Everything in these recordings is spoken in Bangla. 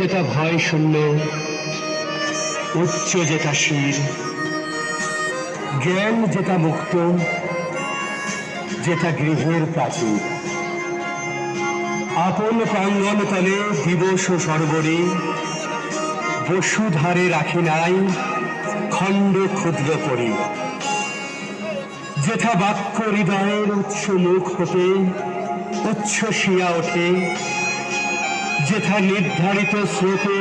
যেটা ভয় শূন্য, উচ্চ যেটা শির, জ্ঞান যেটা মুক্ত, যেটা গৃহের প্রাচীর। আপন প্রাঙ্গণ তলে দিবস সর্বরে বসুধারে রাখি নাই খণ্ড ক্ষুদ্র করি। যেথা বাক্য হৃদয়ের উৎস মুখ হতে উচ্ছ্বসিয়া ওঠে, যেথা নির্ধারিত স্রোতে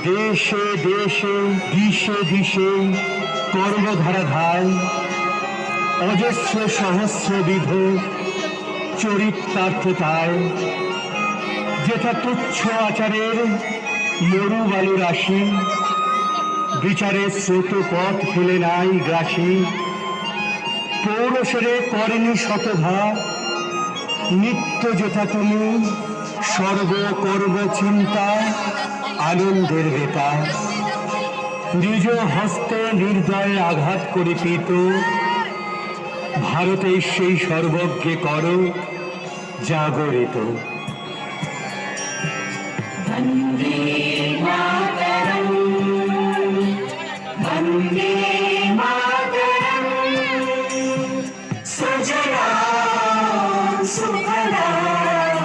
দেশে দেশে দিশে দিশে কর্মধারা ধায়, অজস্র সহস্রবিধ চরিতার্থতায়। যেথা তুচ্ছ আচারের মরু বালু রাশি, বিচারের স্রোত পথ ফেলে নাই গ্রাসী। পৌরসেরে করেনি শতভা, নিত্য যেথা তুমি সর্বকর্ম চিন্তা আনন্দের বেতা। নিজ হস্তে নির্দয়ে আঘাত করে পিত, ভারতের সেই সর্বজ্ঞে করো জাগরিত। বন্দে মাতরম, বন্দে মাতরম, সুজলাং সুফলাং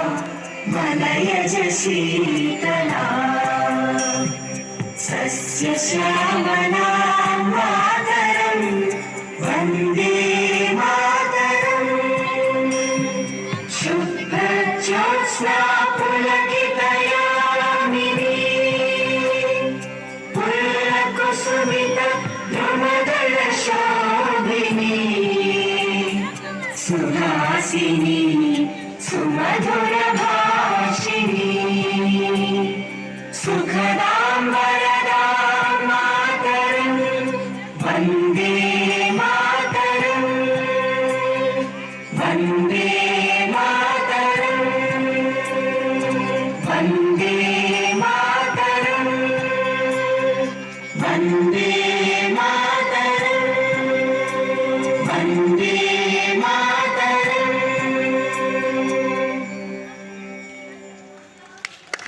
মলয়জ শীতলাং, সস্য শ্যামলাং মাতরম, বন্দে মাতরম। শুভ্রজ্যোৎস্না পুলকিতয়ামিনী, পুল্লকুಸುಮಿತ ಧ್ರುವದಳ ಶೋಭಿনী, ಸುಹಾಸಿনী ಸುಮಧುರ ಭಾಷಿಣী, ಸುಖದಾಂ ವರದಾಂ ಮಾತರಂ, ವಂದೇ ಮಾತರಂ, ವಂದೇ ಮಾತರಂ, ವಂದೇ